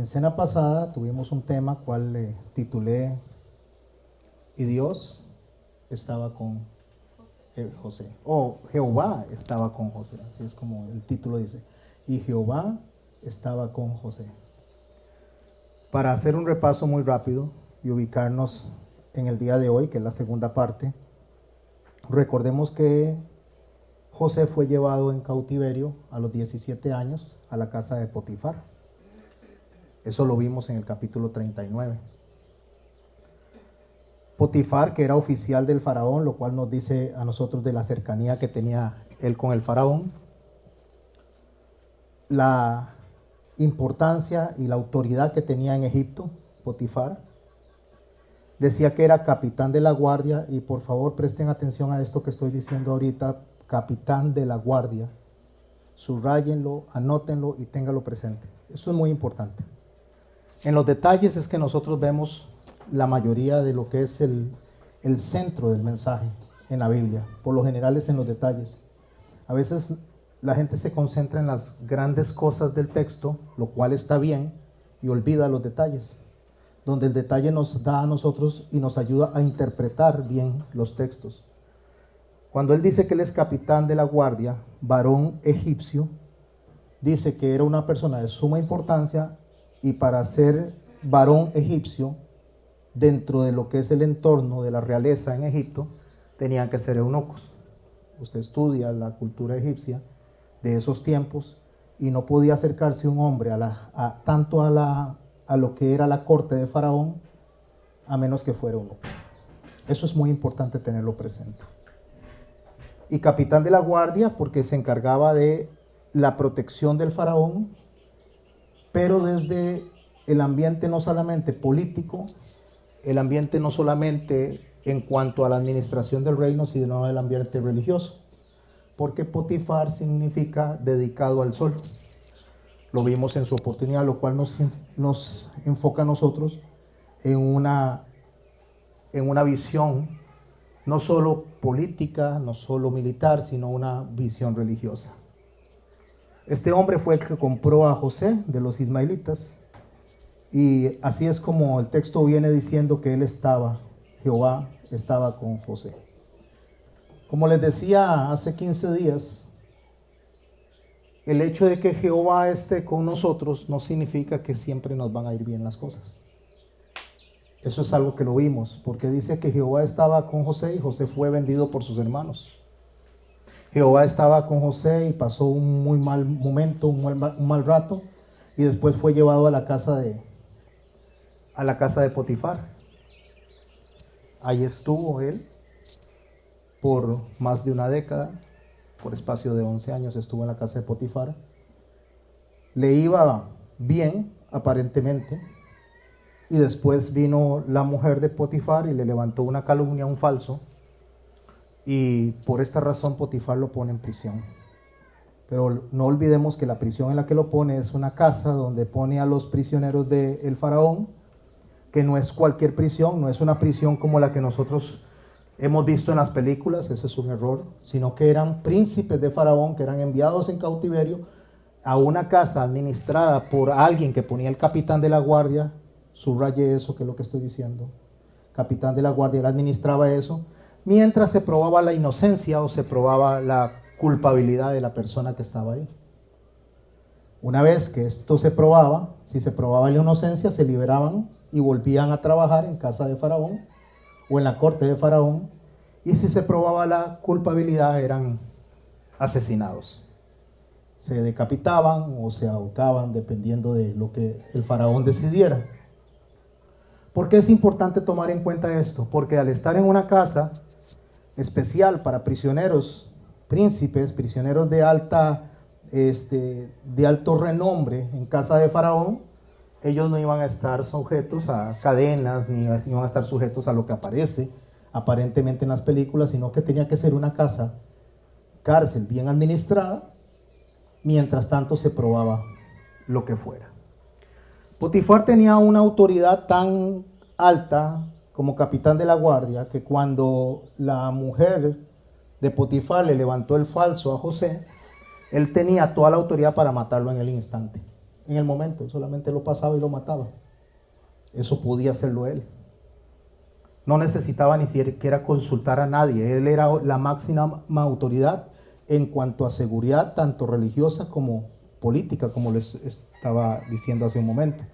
quincena pasada tuvimos un tema cual le titulé "Y Dios estaba con José", o Jehová estaba con José, así es como el título dice, y Jehová estaba con José. Para hacer un repaso muy rápido y ubicarnos en el día de hoy, que es la segunda parte, recordemos que José fue llevado en cautiverio a los 17 años a la casa de Potifar. Eso lo vimos en el capítulo 39. Potifar, que era oficial del faraón, lo cual nos dice a nosotros de la cercanía que tenía él con el faraón, la importancia y la autoridad que tenía en Egipto. Potifar decía que era capitán de la guardia, y por favor presten atención a esto que estoy diciendo ahorita: capitán de la guardia. Subrayenlo, anótenlo y ténganlo presente. Eso es muy importante. En los detalles es que nosotros vemos la mayoría de lo que es el centro del mensaje en la Biblia. Por lo general es en los detalles. A veces la gente se concentra en las grandes cosas del texto, lo cual está bien, y olvida los detalles, donde el detalle nos da a nosotros y nos ayuda a interpretar bien los textos. Cuando él dice que él es capitán de la guardia, varón egipcio, dice que era una persona de suma importancia, y para ser varón egipcio, dentro de lo que es el entorno de la realeza en Egipto, tenían que ser eunucos. Usted estudia la cultura egipcia de esos tiempos, y no podía acercarse un hombre tanto a lo que era la corte de Faraón, a menos que fuera eunuco. Eso es muy importante tenerlo presente. Y capitán de la guardia porque se encargaba de la protección del faraón, pero desde el ambiente no solamente político, el ambiente no solamente en cuanto a la administración del reino, sino el ambiente religioso, porque Potifar significa dedicado al sol. Lo vimos en su oportunidad, lo cual nos enfoca a nosotros en una visión no solo política, no solo militar, sino una visión religiosa. Este hombre fue el que compró a José de los ismaelitas, y así es como el texto viene diciendo que Jehová estaba con José. Como les decía hace 15 días, el hecho de que Jehová esté con nosotros no significa que siempre nos van a ir bien las cosas. Eso es algo que lo vimos, porque dice que Jehová estaba con José y José fue vendido por sus hermanos. Jehová estaba con José y pasó un muy mal momento, un mal rato, y después fue llevado a la casa de Potifar. Ahí estuvo él por más de una década, por espacio de 11 años estuvo en la casa de Potifar. Le iba bien, aparentemente, y después vino la mujer de Potifar y le levantó una calumnia, un falso, y por esta razón Potifar lo pone en prisión. Pero no olvidemos que la prisión en la que lo pone es una casa donde pone a los prisioneros del faraón, que no es cualquier prisión, no es una prisión como la que nosotros hemos visto en las películas, ese es un error, sino que eran príncipes de faraón que eran enviados en cautiverio a una casa administrada por alguien que ponía el capitán de la guardia. Subraye eso, que es lo que estoy diciendo. Capitán de la guardia, él administraba eso, mientras se probaba la inocencia o se probaba la culpabilidad de la persona que estaba ahí. Una vez que esto se probaba, si se probaba la inocencia, se liberaban y volvían a trabajar en casa de Faraón o en la corte de Faraón, y si se probaba la culpabilidad eran asesinados. Se decapitaban o se ahorcaban dependiendo de lo que el Faraón decidiera. ¿Por qué es importante tomar en cuenta esto? Porque al estar en una casa especial para prisioneros, príncipes, prisioneros de alto renombre en casa de Faraón, ellos no iban a estar sujetos a cadenas, ni iban a estar sujetos a lo que aparece aparentemente en las películas, sino que tenía que ser una cárcel bien administrada, mientras tanto se probaba lo que fuera. Potifar tenía una autoridad tan alta como capitán de la guardia, que cuando la mujer de Potifar le levantó el falso a José, él tenía toda la autoridad para matarlo en el instante. en el momento, solamente lo pasaba y lo mataba. Eso podía hacerlo él. No necesitaba ni siquiera consultar a nadie. Él era la máxima autoridad en cuanto a seguridad, tanto religiosa como política, como les estaba diciendo hace un momento.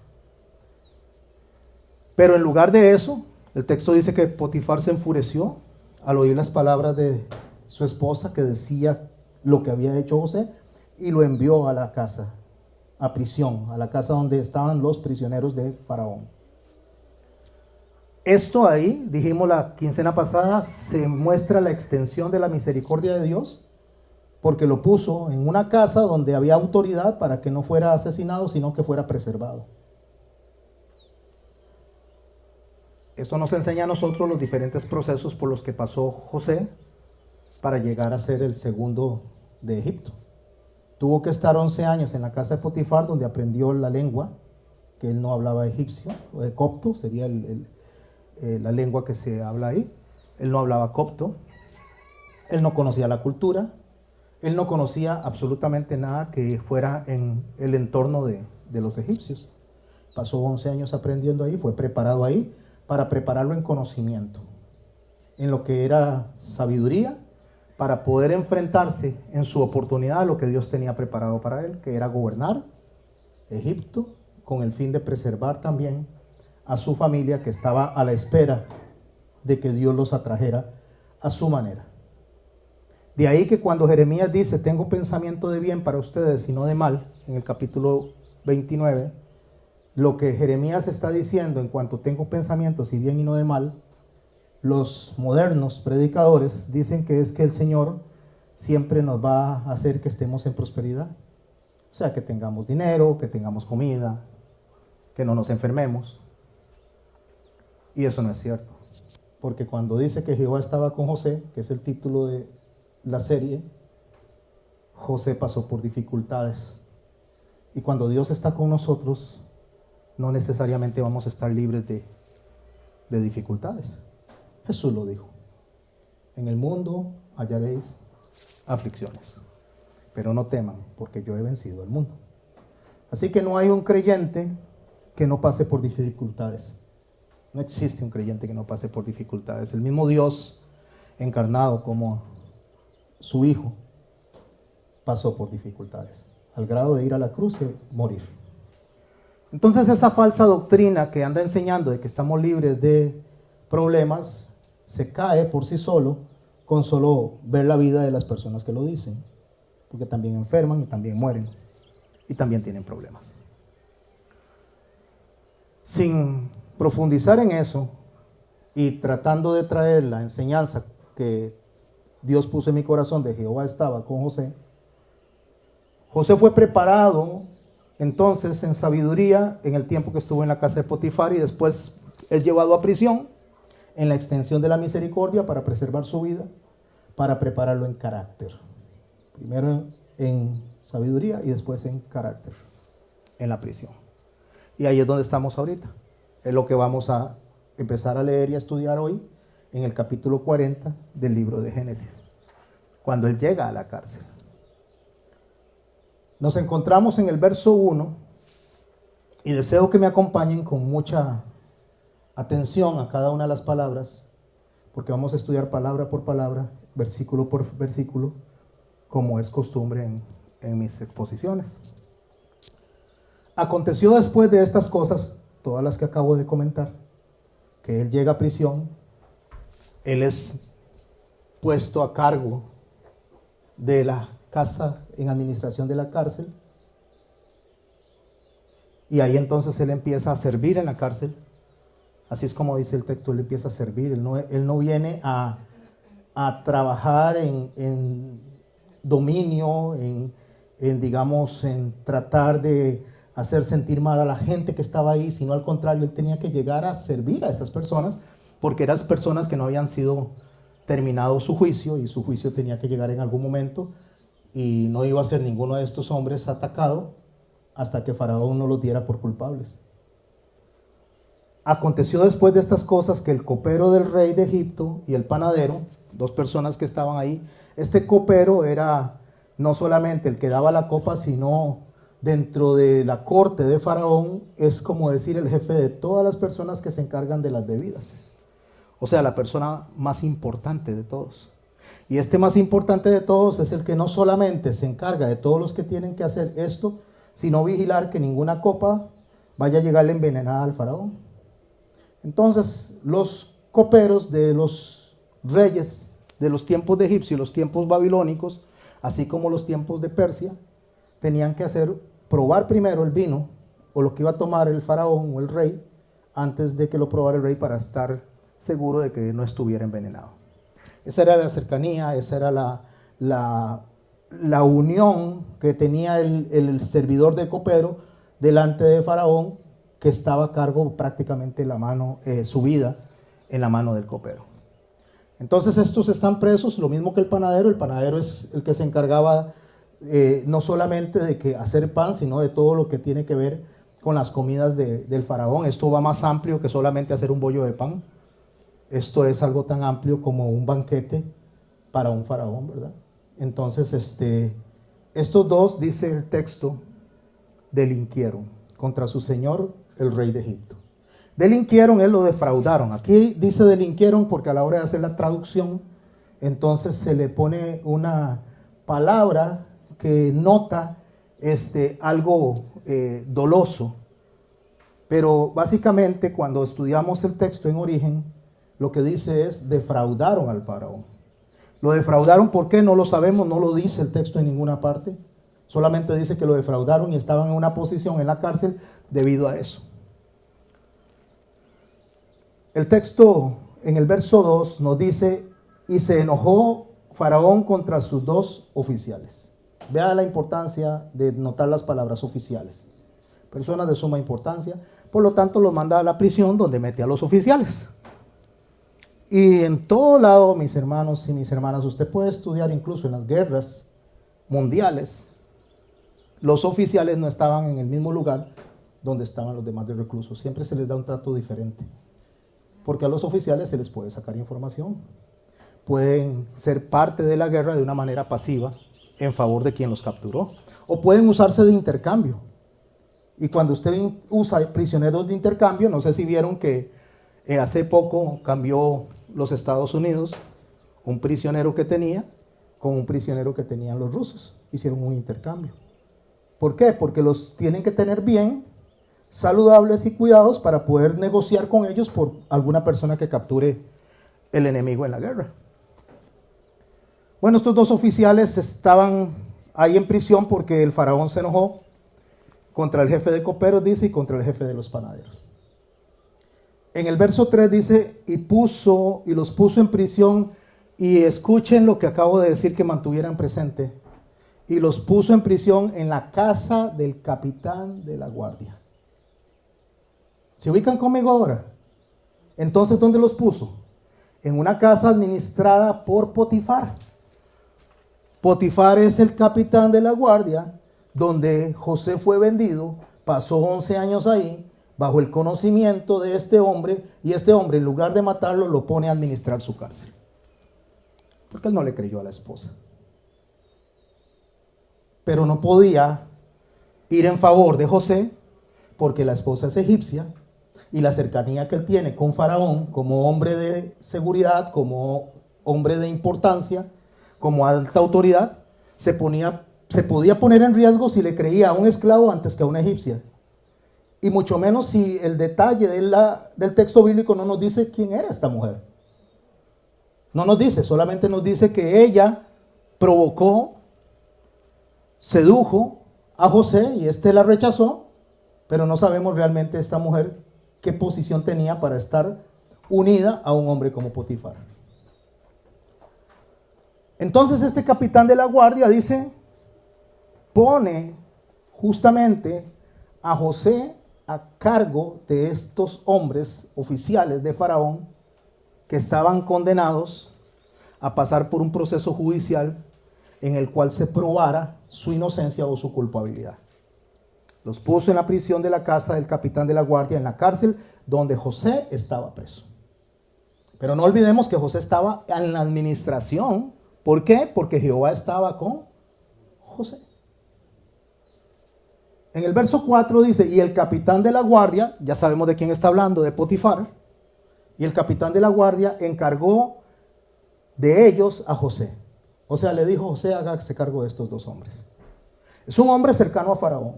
Pero en lugar de eso, el texto dice que Potifar se enfureció al oír las palabras de su esposa que decía lo que había hecho José y lo envió a la casa, a prisión, a la casa donde estaban los prisioneros de Faraón. Esto ahí, dijimos la quincena pasada, se muestra la extensión de la misericordia de Dios, porque lo puso en una casa donde había autoridad para que no fuera asesinado, sino que fuera preservado. Esto nos enseña a nosotros los diferentes procesos por los que pasó José para llegar a ser el segundo de Egipto. Tuvo que estar 11 años en la casa de Potifar, donde aprendió la lengua, que él no hablaba egipcio, o de copto, sería la lengua que se habla ahí. Él no hablaba copto, él no conocía la cultura, él no conocía absolutamente nada que fuera en el entorno de los egipcios. Pasó 11 años aprendiendo ahí, fue preparado ahí para prepararlo en conocimiento, en lo que era sabiduría, para poder enfrentarse en su oportunidad a lo que Dios tenía preparado para él, que era gobernar Egipto con el fin de preservar también a su familia que estaba a la espera de que Dios los atrajera a su manera. De ahí que cuando Jeremías dice, tengo pensamiento de bien para ustedes y no de mal, en el capítulo 29, lo que Jeremías está diciendo en cuanto tengo pensamientos y bien y no de mal, los modernos predicadores dicen que es que el Señor siempre nos va a hacer que estemos en prosperidad. O sea, que tengamos dinero, que tengamos comida, que no nos enfermemos. Y eso no es cierto. Porque cuando dice que Jehová estaba con José, que es el título de la serie, José pasó por dificultades. Y cuando Dios está con nosotros, no necesariamente vamos a estar libres de dificultades. Jesús lo dijo. En el mundo hallaréis aflicciones, pero no teman, porque yo he vencido el mundo. Así que no hay un creyente que no pase por dificultades. No existe un creyente que no pase por dificultades. El mismo Dios encarnado como su Hijo pasó por dificultades, al grado de ir a la cruz y morir. Entonces esa falsa doctrina que anda enseñando de que estamos libres de problemas se cae por sí solo con solo ver la vida de las personas que lo dicen, porque también enferman y también mueren y también tienen problemas. Sin profundizar en eso y tratando de traer la enseñanza que Dios puso en mi corazón de Jehová estaba con José, José fue preparado entonces en sabiduría en el tiempo que estuvo en la casa de Potifar y después es llevado a prisión en la extensión de la misericordia para preservar su vida, para prepararlo en carácter. Primero en sabiduría y después en carácter, en la prisión. Y ahí es donde estamos ahorita. Es lo que vamos a empezar a leer y a estudiar hoy en el capítulo 40 del libro de Génesis, cuando él llega a la cárcel. Nos encontramos en el verso 1 y deseo que me acompañen con mucha atención a cada una de las palabras, porque vamos a estudiar palabra por palabra, versículo por versículo, como es costumbre en mis exposiciones. Aconteció después de estas cosas, todas las que acabo de comentar, que él llega a prisión, él es puesto a cargo de la casa en administración de la cárcel, y ahí entonces él empieza a servir en la cárcel. Así es como dice el texto, él empieza a servir, él no viene a trabajar en dominio, digamos, en tratar de hacer sentir mal a la gente que estaba ahí, sino al contrario, él tenía que llegar a servir a esas personas, porque eran personas que no habían sido terminado su juicio, y su juicio tenía que llegar en algún momento, y no iba a ser ninguno de estos hombres atacado hasta que Faraón no los diera por culpables. Aconteció después de estas cosas que el copero del rey de Egipto y el panadero, dos personas que estaban ahí, este copero era no solamente el que daba la copa, sino dentro de la corte de Faraón es como decir el jefe de todas las personas que se encargan de las bebidas. O sea, la persona más importante de todos. Y este más importante de todos es el que no solamente se encarga de todos los que tienen que hacer esto, sino vigilar que ninguna copa vaya a llegarle envenenada al faraón. Entonces, los coperos de los reyes de los tiempos de Egipcio y los tiempos babilónicos, así como los tiempos de Persia, tenían que probar primero el vino o lo que iba a tomar el faraón o el rey antes de que lo probara el rey para estar seguro de que no estuviera envenenado. Esa era la cercanía, esa era la unión que tenía el servidor de copero delante de Faraón, que estaba a cargo prácticamente la mano, su vida en la mano del copero. Entonces estos están presos, lo mismo que el panadero es el que se encargaba no solamente de hacer pan, sino de todo lo que tiene que ver con las comidas del faraón. Esto va más amplio que solamente hacer un bollo de pan. Esto es algo tan amplio como un banquete para un faraón, ¿verdad? Entonces, estos dos, dice el texto, delinquieron contra su señor, el rey de Egipto. Delinquieron, él lo defraudaron. Aquí dice delinquieron porque a la hora de hacer la traducción, entonces se le pone una palabra que nota algo doloso. Pero básicamente cuando estudiamos el texto en origen, lo que dice es defraudaron al faraón. Lo defraudaron, ¿por qué? No lo sabemos, no lo dice el texto en ninguna parte. Solamente dice que lo defraudaron y estaban en una posición en la cárcel debido a eso. El texto en el verso 2 nos dice, y se enojó Faraón contra sus dos oficiales. Vea la importancia de notar las palabras oficiales. Personas de suma importancia, por lo tanto los manda a la prisión donde mete a los oficiales. Y en todo lado, mis hermanos y mis hermanas, usted puede estudiar incluso en las guerras mundiales, los oficiales no estaban en el mismo lugar donde estaban los demás reclusos. Siempre se les da un trato diferente. Porque a los oficiales se les puede sacar información. Pueden ser parte de la guerra de una manera pasiva en favor de quien los capturó. O pueden usarse de intercambio. Y cuando usted usa prisioneros de intercambio, no sé si vieron que hace poco cambió los Estados Unidos un prisionero que tenía con un prisionero que tenían los rusos. Hicieron un intercambio. ¿Por qué? Porque los tienen que tener bien, saludables y cuidados para poder negociar con ellos por alguna persona que capture el enemigo en la guerra. Bueno, estos dos oficiales estaban ahí en prisión porque el faraón se enojó contra el jefe de coperos, dice, y contra el jefe de los panaderos. En el verso 3 dice, y los puso en prisión, y escuchen lo que acabo de decir que mantuvieran presente, y los puso en prisión en la casa del capitán de la guardia. ¿Se ubican conmigo ahora? Entonces, ¿dónde los puso? En una casa administrada por Potifar. Potifar es el capitán de la guardia, donde José fue vendido, pasó 11 años ahí, bajo el conocimiento de este hombre, y este hombre, en lugar de matarlo, lo pone a administrar su cárcel. Porque él no le creyó a la esposa. Pero no podía ir en favor de José, porque la esposa es egipcia, y la cercanía que él tiene con Faraón, como hombre de seguridad, como hombre de importancia, como alta autoridad, se podía poner en riesgo si le creía a un esclavo antes que a una egipcia. Y mucho menos si el detalle del texto bíblico no nos dice quién era esta mujer. No nos dice, solamente nos dice que ella provocó, sedujo a José y éste la rechazó, pero no sabemos realmente esta mujer qué posición tenía para estar unida a un hombre como Potifar. Entonces este capitán de la guardia dice, pone justamente a José a cargo de estos hombres oficiales de Faraón que estaban condenados a pasar por un proceso judicial en el cual se probara su inocencia o su culpabilidad. Los puso en la prisión de la casa del capitán de la guardia, en la cárcel donde José estaba preso. Pero no olvidemos que José estaba en la administración. ¿Por qué? Porque Jehová estaba con José. En el verso 4 dice, y el capitán de la guardia, ya sabemos de quién está hablando, de Potifar, y el capitán de la guardia encargó de ellos a José. O sea, le dijo, José, hágase cargo de estos dos hombres. Es un hombre cercano a Faraón.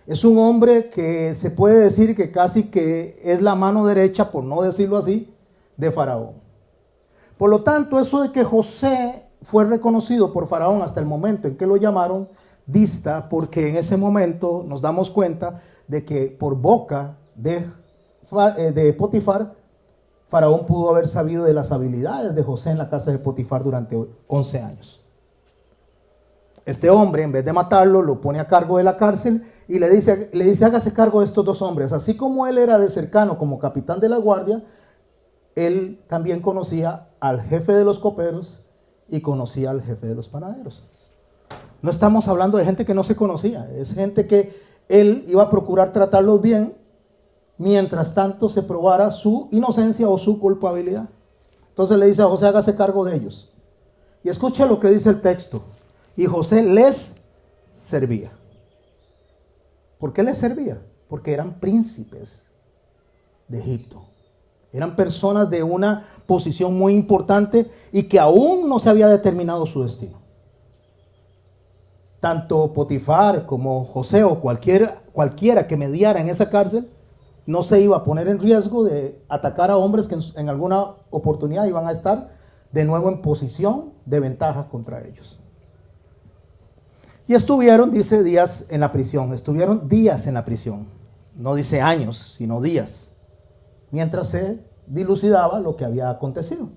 Es un hombre que se puede decir que casi que es la mano derecha, por no decirlo así, de Faraón. Por lo tanto, eso de que José fue reconocido por Faraón hasta el momento en que lo llamaron, dista, porque en ese momento nos damos cuenta de que por boca de Potifar, Faraón pudo haber sabido de las habilidades de José en la casa de Potifar durante 11 años. Este hombre, en vez de matarlo, lo pone a cargo de la cárcel y le dice, hágase cargo de estos dos hombres. Así como él era de cercano como capitán de la guardia, él también conocía al jefe de los coperos y conocía al jefe de los panaderos. No estamos hablando de gente que no se conocía, es gente que él iba a procurar tratarlos bien, mientras tanto se probara su inocencia o su culpabilidad. Entonces le dice a José, hágase cargo de ellos. Y escucha lo que dice el texto. Y José les servía. ¿Por qué les servía? Porque eran príncipes de Egipto. Eran personas de una posición muy importante y que aún no se había determinado su destino. Tanto Potifar como José o cualquiera que mediara en esa cárcel no se iba a poner en riesgo de atacar a hombres que en alguna oportunidad iban a estar de nuevo en posición de ventaja contra ellos. Y estuvieron, dice, días en la prisión. Estuvieron días en la prisión. No dice años, sino días. Mientras se dilucidaba lo que había acontecido.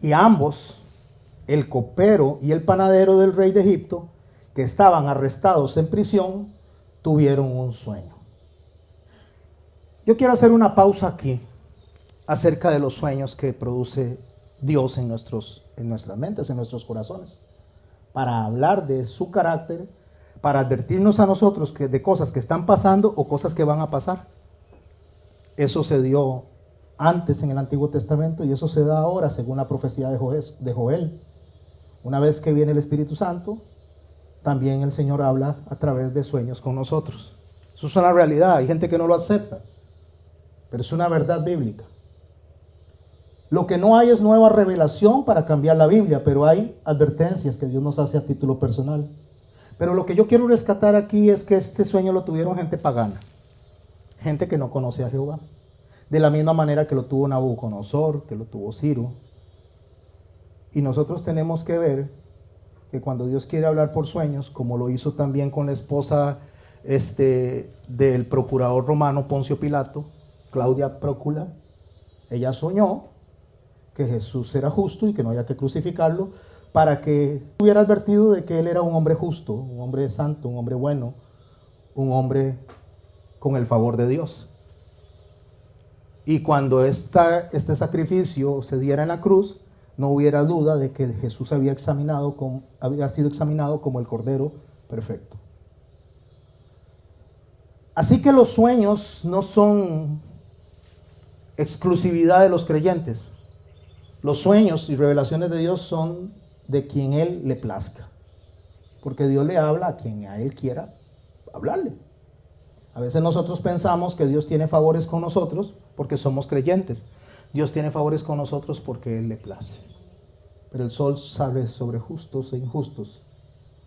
Y ambos, el copero y el panadero del rey de Egipto, que estaban arrestados en prisión, tuvieron un sueño. Yo quiero hacer una pausa aquí acerca de los sueños que produce Dios en nuestras mentes, en nuestros corazones, para hablar de su carácter, para advertirnos a nosotros de cosas que están pasando o cosas que van a pasar. Eso se dio antes en el Antiguo Testamento y eso se da ahora según la profecía de Joel. Una vez que viene el Espíritu Santo, también el Señor habla a través de sueños con nosotros. Eso es una realidad, hay gente que no lo acepta, pero es una verdad bíblica. Lo que no hay es nueva revelación para cambiar la Biblia, pero hay advertencias que Dios nos hace a título personal. Pero lo que yo quiero rescatar aquí es que este sueño lo tuvieron gente pagana, gente que no conoce a Jehová, de la misma manera que lo tuvo Nabucodonosor, que lo tuvo Ciro. Y nosotros tenemos que ver que cuando Dios quiere hablar por sueños, como lo hizo también con la esposa del procurador romano Poncio Pilato, Claudia Prócula, ella soñó que Jesús era justo y que no había que crucificarlo, para que hubiera advertido de que él era un hombre justo, un hombre santo, un hombre bueno, un hombre con el favor de Dios. Y cuando este sacrificio se diera en la cruz, no hubiera duda de que Jesús había sido examinado como el Cordero perfecto. Así que los sueños no son exclusividad de los creyentes. Los sueños y revelaciones de Dios son de quien Él le plazca. Porque Dios le habla a quien a Él quiera hablarle. A veces nosotros pensamos que Dios tiene favores con nosotros porque somos creyentes. Dios tiene favores con nosotros porque Él le place. Pero el sol sale sobre justos e injustos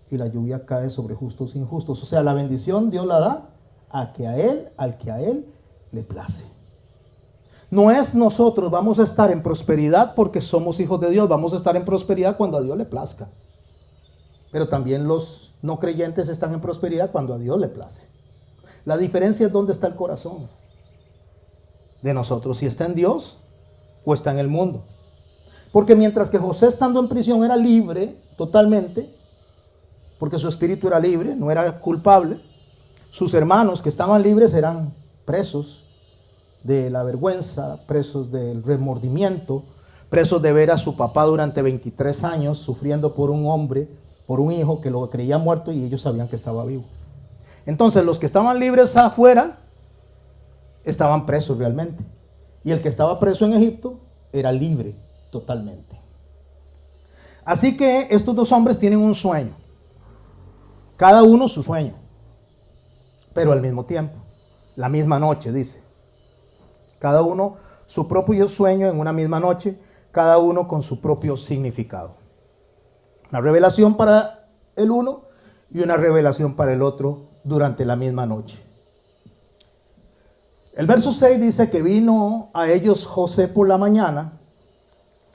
y la lluvia cae sobre justos e injustos. O sea, la bendición Dios la da al que a Él le place. No es nosotros vamos a estar en prosperidad porque somos hijos de Dios. Vamos a estar en prosperidad cuando a Dios le plazca. Pero también los no creyentes están en prosperidad cuando a Dios le place. La diferencia es dónde está el corazón de nosotros. Si está en Dios o está en el mundo. Porque mientras que José estando en prisión era libre totalmente, porque su espíritu era libre, no era culpable, sus hermanos que estaban libres eran presos de la vergüenza, presos del remordimiento, presos de ver a su papá durante 23 años sufriendo por un hombre, por un hijo que lo creía muerto y ellos sabían que estaba vivo. Entonces los que estaban libres afuera estaban presos realmente. Y el que estaba preso en Egipto era libre totalmente. Así que estos dos hombres tienen un sueño. Cada uno su sueño, pero al mismo tiempo, la misma noche, dice. Cada uno su propio sueño en una misma noche, cada uno con su propio significado. Una revelación para el uno y una revelación para el otro durante la misma noche. El verso 6 dice que vino a ellos José por la mañana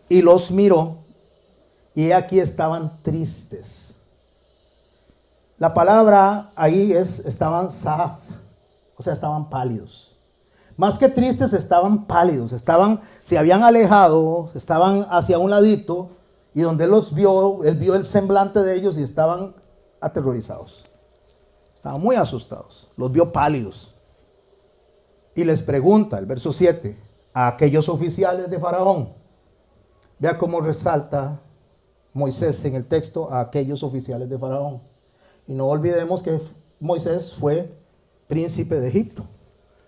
y los miró, y aquí estaban tristes. La palabra ahí estaban saf, o sea, estaban pálidos. Más que tristes, estaban pálidos, se habían alejado, estaban hacia un ladito, y donde él los vio, él vio el semblante de ellos y estaban aterrorizados. Estaban muy asustados, los vio pálidos. Y les pregunta, el verso 7, a aquellos oficiales de Faraón. Vea cómo resalta Moisés en el texto a aquellos oficiales de Faraón. Y no olvidemos que Moisés fue príncipe de Egipto.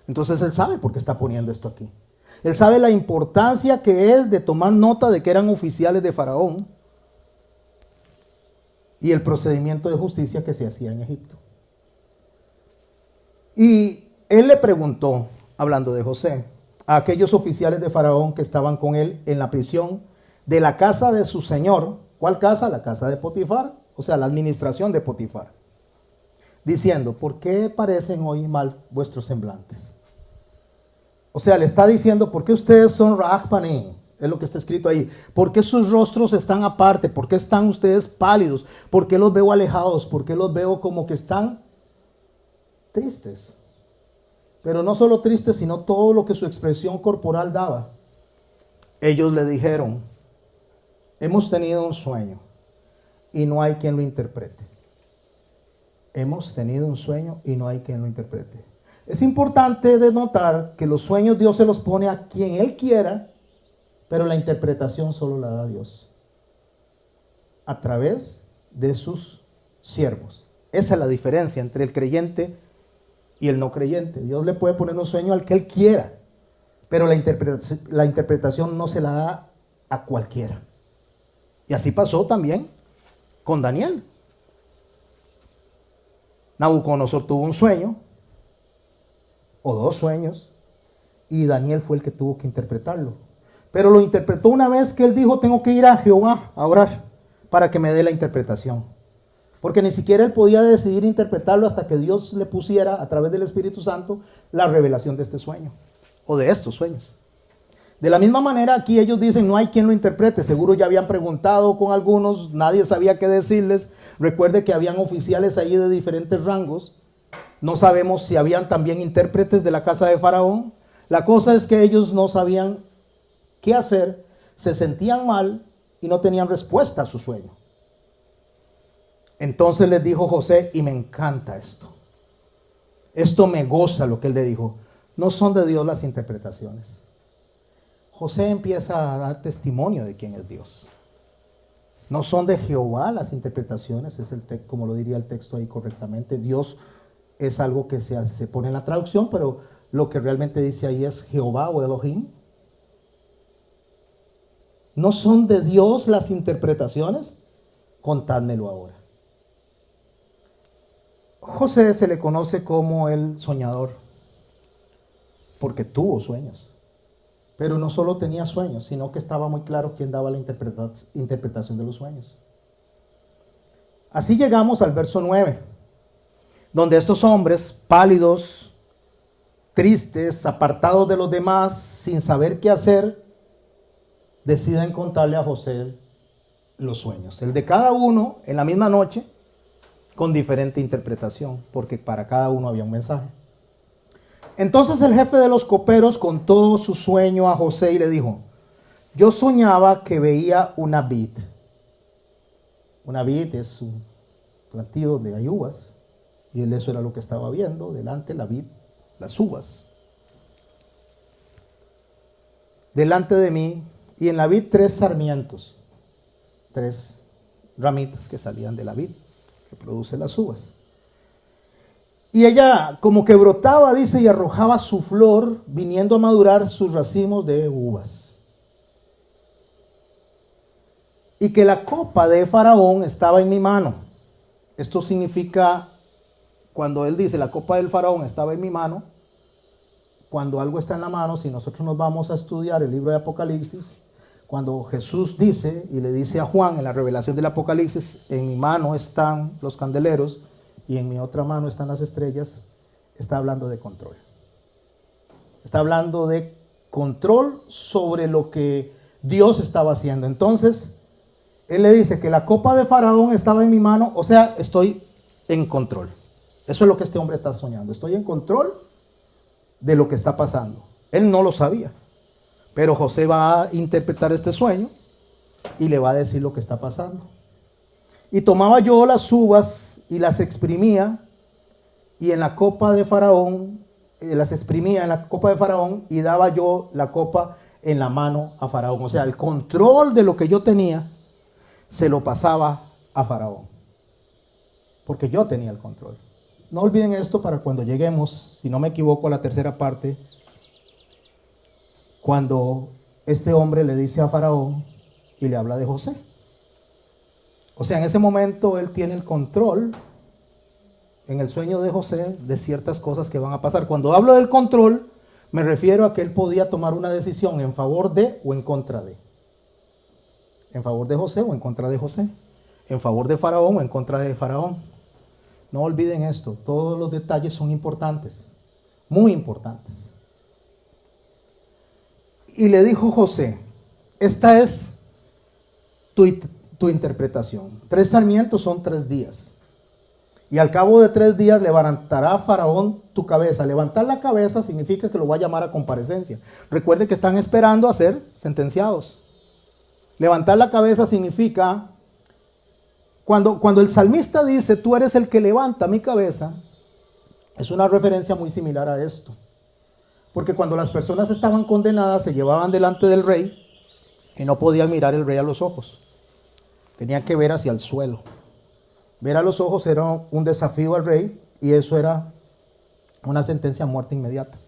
Entonces él sabe por qué está poniendo esto aquí. Él sabe la importancia que es de tomar nota de que eran oficiales de Faraón y el procedimiento de justicia que se hacía en Egipto. Y él le preguntó, hablando de José, a aquellos oficiales de Faraón que estaban con él en la prisión de la casa de su señor. ¿Cuál casa? La casa de Potifar, o sea, la administración de Potifar. Diciendo, ¿por qué parecen hoy mal vuestros semblantes? O sea, le está diciendo, ¿por qué ustedes son Rahpanim? Es lo que está escrito ahí. ¿Por qué sus rostros están aparte? ¿Por qué están ustedes pálidos? ¿Por qué los veo alejados? ¿Por qué los veo como que están tristes? Pero no solo tristes, sino todo lo que su expresión corporal daba. Ellos le dijeron, hemos tenido un sueño y no hay quien lo interprete. Hemos tenido un sueño y no hay quien lo interprete. Es importante de notar que los sueños Dios se los pone a quien Él quiera, pero la interpretación solo la da Dios a través de sus siervos. Esa es la diferencia entre el creyente y el no creyente. Dios le puede poner un sueño al que Él quiera, pero la interpretación no se la da a cualquiera. Y así pasó también con Daniel. Nabucodonosor tuvo un sueño o dos sueños y Daniel fue el que tuvo que interpretarlo. Pero lo interpretó una vez que él dijo, tengo que ir a Jehová a orar para que me dé la interpretación. Porque ni siquiera él podía decidir interpretarlo hasta que Dios le pusiera a través del Espíritu Santo la revelación de este sueño o de estos sueños. De la misma manera aquí ellos dicen no hay quien lo interprete. Seguro ya habían preguntado con algunos, nadie sabía qué decirles. Recuerde que habían oficiales ahí de diferentes rangos. No sabemos si habían también intérpretes de la casa de Faraón. La cosa es que ellos no sabían qué hacer, se sentían mal y no tenían respuesta a su sueño. Entonces les dijo José, y me encanta esto. Esto me goza lo que él le dijo. No son de Dios las interpretaciones. José empieza a dar testimonio de quién es Dios. No son de Jehová las interpretaciones, es como lo diría el texto ahí correctamente. Dios es algo que se pone en la traducción, pero lo que realmente dice ahí es Jehová o Elohim. ¿No son de Dios las interpretaciones? Contádmelo ahora. José se le conoce como el soñador, porque tuvo sueños. Pero no solo tenía sueños, sino que estaba muy claro quién daba la interpretación de los sueños. Así llegamos al verso 9, donde estos hombres pálidos, tristes, apartados de los demás, sin saber qué hacer, deciden contarle a José los sueños. El de cada uno en la misma noche, con diferente interpretación, porque para cada uno había un mensaje. Entonces el jefe de los coperos contó su sueño a José y le dijo, yo soñaba que veía una vid. Una vid es un plantío de hay uvas, y él eso era lo que estaba viendo, delante la vid, las uvas. Delante de mí, y en la vid 3 sarmientos, 3 ramitas que salían de la vid, que produce las uvas. Y ella como que brotaba, dice, y arrojaba su flor, viniendo a madurar sus racimos de uvas. Y que la copa de Faraón estaba en mi mano. Esto significa, cuando él dice, la copa del faraón estaba en mi mano, cuando algo está en la mano, si nosotros nos vamos a estudiar el libro de Apocalipsis, cuando Jesús dice y le dice a Juan en la revelación del Apocalipsis, en mi mano están los candeleros y en mi otra mano están las estrellas, está hablando de control. Está hablando de control sobre lo que Dios estaba haciendo. Entonces, él le dice que la copa de Faraón estaba en mi mano, o sea, estoy en control. Eso es lo que este hombre está soñando. Estoy en control de lo que está pasando. Él no lo sabía, pero José va a interpretar este sueño y le va a decir lo que está pasando. Y tomaba yo las uvas y las exprimía, y en la copa de Faraón, las exprimía en la copa de Faraón, y daba yo la copa en la mano a Faraón. O sea, el control de lo que yo tenía se lo pasaba a Faraón, porque yo tenía el control. No olviden esto para cuando lleguemos, si no me equivoco, a la tercera parte, cuando este hombre le dice a Faraón y le habla de José. O sea, en ese momento él tiene el control en el sueño de José de ciertas cosas que van a pasar. Cuando hablo del control, me refiero a que él podía tomar una decisión en favor de o en contra de. En favor de José o en contra de José. En favor de Faraón o en contra de Faraón. No olviden esto, todos los detalles son importantes, muy importantes. Y le dijo José, esta es tu interpretación. 3 sarmientos son 3 días. Y al cabo de 3 días levantará Faraón tu cabeza. Levantar la cabeza significa que lo va a llamar a comparecencia. Recuerde que están esperando a ser sentenciados. Levantar la cabeza significa, cuando el salmista dice, tú eres el que levanta mi cabeza, es una referencia muy similar a esto. Porque cuando las personas estaban condenadas, se llevaban delante del rey y no podían mirar al rey a los ojos. Tenían que ver hacia el suelo. Ver a los ojos era un desafío al rey, y eso era una sentencia a muerte inmediata.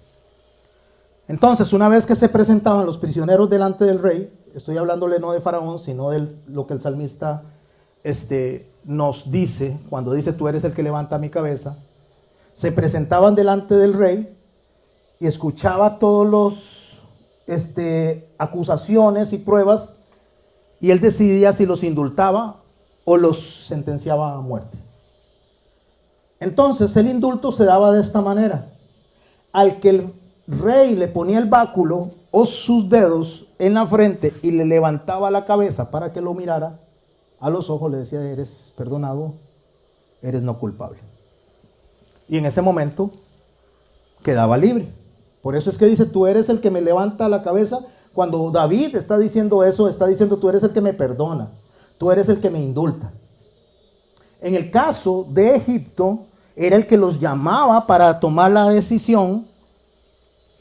Entonces, una vez que se presentaban los prisioneros delante del rey, estoy hablándole no de Faraón, sino de lo que el salmista nos dice, cuando dice tú eres el que levanta mi cabeza, se presentaban delante del rey y escuchaba todos los acusaciones y pruebas, y él decidía si los indultaba o los sentenciaba a muerte. Entonces el indulto se daba de esta manera: al que el rey le ponía el báculo o sus dedos en la frente y le levantaba la cabeza para que lo mirara a los ojos, le decía, eres perdonado, eres no culpable. Y en ese momento quedaba libre. Por eso es que dice, tú eres el que me levanta la cabeza. Cuando David está diciendo eso, está diciendo, tú eres el que me perdona, tú eres el que me indulta. En el caso de Egipto, era el que los llamaba para tomar la decisión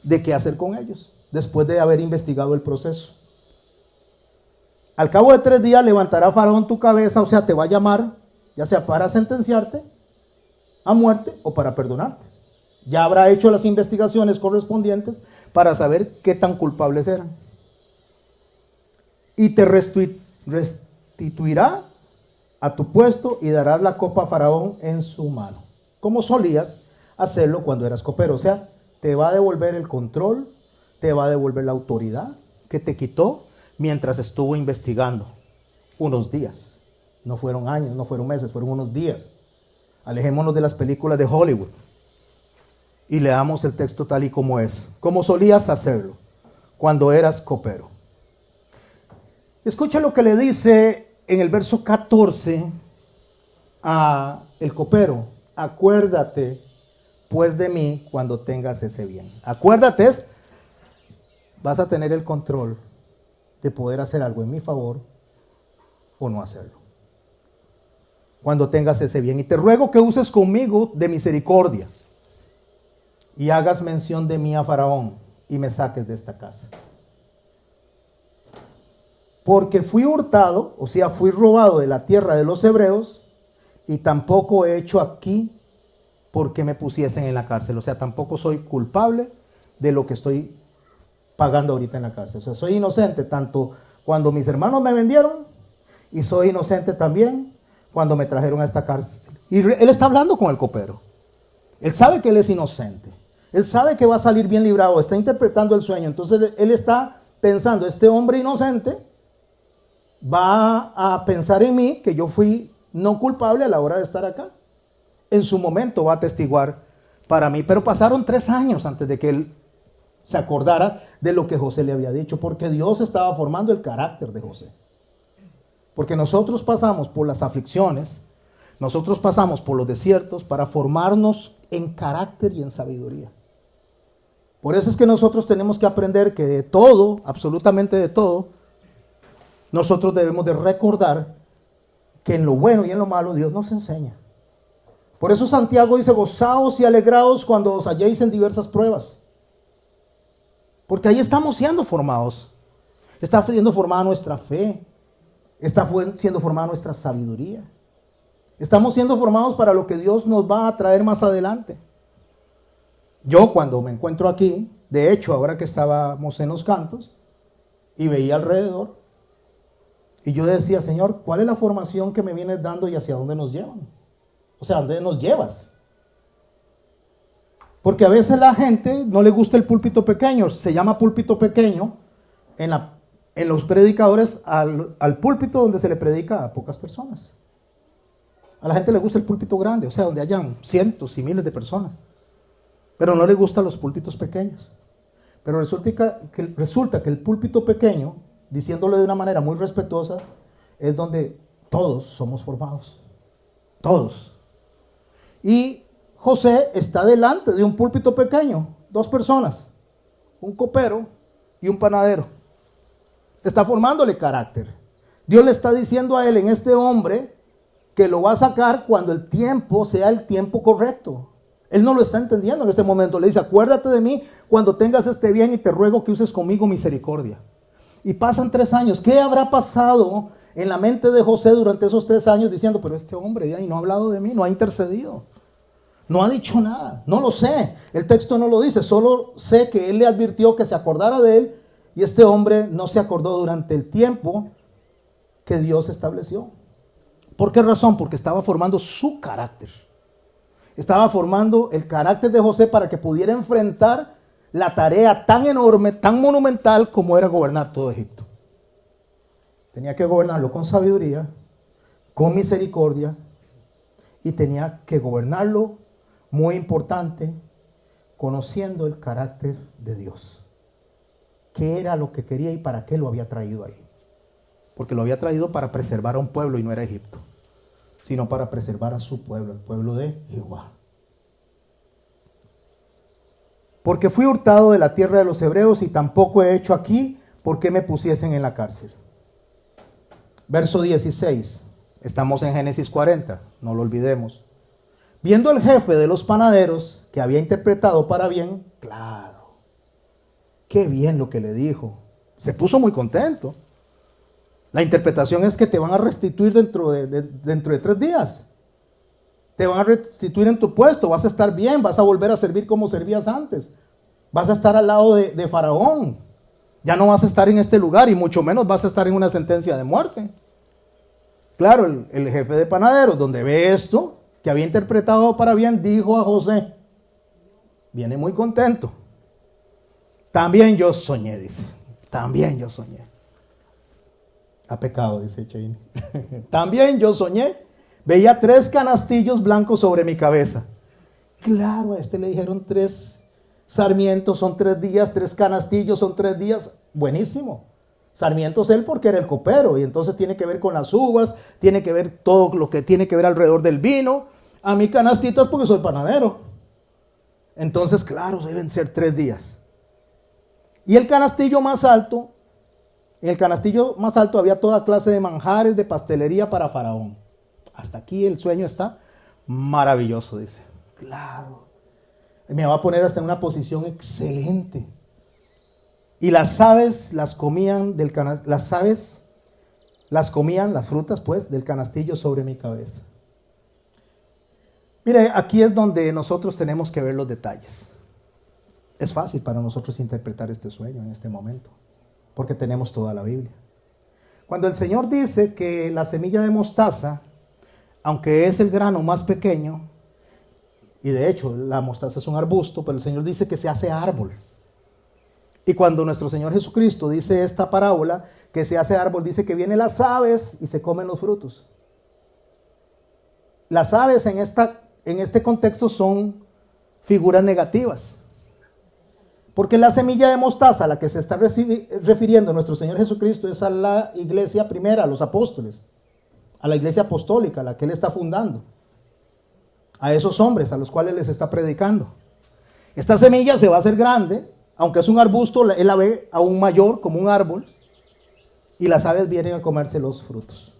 de qué hacer con ellos, después de haber investigado el proceso. Al cabo de 3 días levantará Faraón tu cabeza, o sea, te va a llamar, ya sea para sentenciarte a muerte o para perdonarte. Ya habrá hecho las investigaciones correspondientes para saber qué tan culpables eran. Y te restituirá a tu puesto y darás la copa a Faraón en su mano, como solías hacerlo cuando eras copero. O sea, te va a devolver el control, te va a devolver la autoridad que te quitó mientras estuvo investigando unos días. No fueron años, no fueron meses, fueron unos días. Alejémonos de las películas de Hollywood y leamos el texto tal y como es, como solías hacerlo cuando eras copero. Escucha lo que le dice en el verso 14 a el copero: acuérdate pues de mí cuando tengas ese bien. Acuérdate, vas a tener el control de poder hacer algo en mi favor o no hacerlo cuando tengas ese bien. Y te ruego que uses conmigo de misericordia y hagas mención de mí a Faraón y me saques de esta casa. Porque fui hurtado, o sea, fui robado de la tierra de los hebreos, y tampoco he hecho aquí porque me pusiesen en la cárcel. O sea, tampoco soy culpable de lo que estoy pagando ahorita en la cárcel. O sea, soy inocente tanto cuando mis hermanos me vendieron, y soy inocente también cuando me trajeron a esta cárcel. Y él está hablando con el copero. Él sabe que él es inocente. Él sabe que va a salir bien librado. Está interpretando el sueño. Entonces él está pensando, este hombre inocente va a pensar en mí que yo fui no culpable a la hora de estar acá. En su momento va a atestiguar para mí. Pero pasaron 3 años antes de que él se acordara de lo que José le había dicho, porque Dios estaba formando el carácter de José. Porque nosotros pasamos por las aflicciones, nosotros pasamos por los desiertos para formarnos en carácter y en sabiduría. Por eso es que nosotros tenemos que aprender que de todo, absolutamente de todo, nosotros debemos de recordar que en lo bueno y en lo malo Dios nos enseña. Por eso Santiago dice, gozaos y alegraos cuando os halléis en diversas pruebas. Porque ahí estamos siendo formados. Está siendo formada nuestra fe. Está siendo formada nuestra sabiduría. Estamos siendo formados para lo que Dios nos va a traer más adelante. Yo cuando me encuentro aquí, de hecho ahora que estábamos en los cantos y veía alrededor, y yo decía, Señor, ¿cuál es la formación que me vienes dando y hacia dónde nos llevan? O sea, ¿a dónde nos llevas? Porque a veces la gente no le gusta el púlpito pequeño. Se llama púlpito pequeño en los predicadores al púlpito donde se le predica a pocas personas. A la gente le gusta el púlpito grande, o sea, donde hayan cientos y miles de personas. Pero no le gustan los púlpitos pequeños. Pero resulta que el púlpito pequeño, diciéndolo de una manera muy respetuosa, es donde todos somos formados. Todos. Y José está delante de un púlpito pequeño, 2 personas, un copero y un panadero. Está formándole carácter. Dios le está diciendo a él, en este hombre, que lo va a sacar cuando el tiempo sea el tiempo correcto. Él no lo está entendiendo en este momento. Le dice, acuérdate de mí cuando tengas este bien y te ruego que uses conmigo misericordia. Y pasan 3 años. ¿Qué habrá pasado en la mente de José durante esos 3 años diciendo, pero este hombre ya no ha hablado de mí, no ha intercedido, no ha dicho nada? No lo sé. El texto no lo dice. Solo sé que él le advirtió que se acordara de él y este hombre no se acordó durante el tiempo que Dios estableció. ¿Por qué razón? Porque estaba formando su carácter. Estaba formando el carácter de José para que pudiera enfrentar la tarea tan enorme, tan monumental como era gobernar todo Egipto. Tenía que gobernarlo con sabiduría, con misericordia, y tenía que gobernarlo, muy importante, conociendo el carácter de Dios. ¿Qué era lo que quería y para qué lo había traído ahí? Porque lo había traído para preservar a un pueblo y no era Egipto, sino para preservar a su pueblo, el pueblo de Jehová. Porque fui hurtado de la tierra de los hebreos y tampoco he hecho aquí por qué me pusiesen en la cárcel. Verso 16, estamos en Génesis 40, no lo olvidemos. Viendo el jefe de los panaderos que había interpretado para bien, claro, qué bien lo que le dijo, se puso muy contento. La interpretación es que te van a restituir dentro de 3 días. Te van a restituir en tu puesto, vas a estar bien, vas a volver a servir como servías antes. Vas a estar al lado de Faraón. Ya no vas a estar en este lugar y mucho menos vas a estar en una sentencia de muerte. Claro, el jefe de panaderos, donde ve esto, que había interpretado para bien, dijo a José, viene muy contento. También yo soñé, dice. También yo soñé. Ha pecado, dice Chaini. También yo soñé. Veía 3 canastillos blancos sobre mi cabeza. Claro, a este le dijeron 3 sarmientos, son 3 días, 3 canastillos, son 3 días. Buenísimo. Sarmientos él porque era el copero y entonces tiene que ver con las uvas, tiene que ver todo lo que tiene que ver alrededor del vino. A mí canastitas porque soy panadero. Entonces, claro, deben ser 3 días. Y el canastillo más alto, en el canastillo más alto había toda clase de manjares de pastelería para Faraón. Hasta aquí el sueño está maravilloso, dice. Claro. Me va a poner hasta en una posición excelente. Y las aves las comían las frutas pues del canastillo sobre mi cabeza. Mire, aquí es donde nosotros tenemos que ver los detalles. Es fácil para nosotros interpretar este sueño en este momento, porque tenemos toda la Biblia. Cuando el Señor dice que la semilla de mostaza aunque es el grano más pequeño, y de hecho la mostaza es un arbusto, pero el Señor dice que se hace árbol. Y cuando nuestro Señor Jesucristo dice esta parábola, que se hace árbol, dice que vienen las aves y se comen los frutos. Las aves en este contexto son figuras negativas. Porque la semilla de mostaza a la que se está refiriendo nuestro Señor Jesucristo es a la iglesia primera, a los apóstoles, a la iglesia apostólica, a la que Él está fundando, a esos hombres a los cuales les está predicando. Esta semilla se va a hacer grande, aunque es un arbusto, Él la ve aún mayor como un árbol, y las aves vienen a comerse los frutos.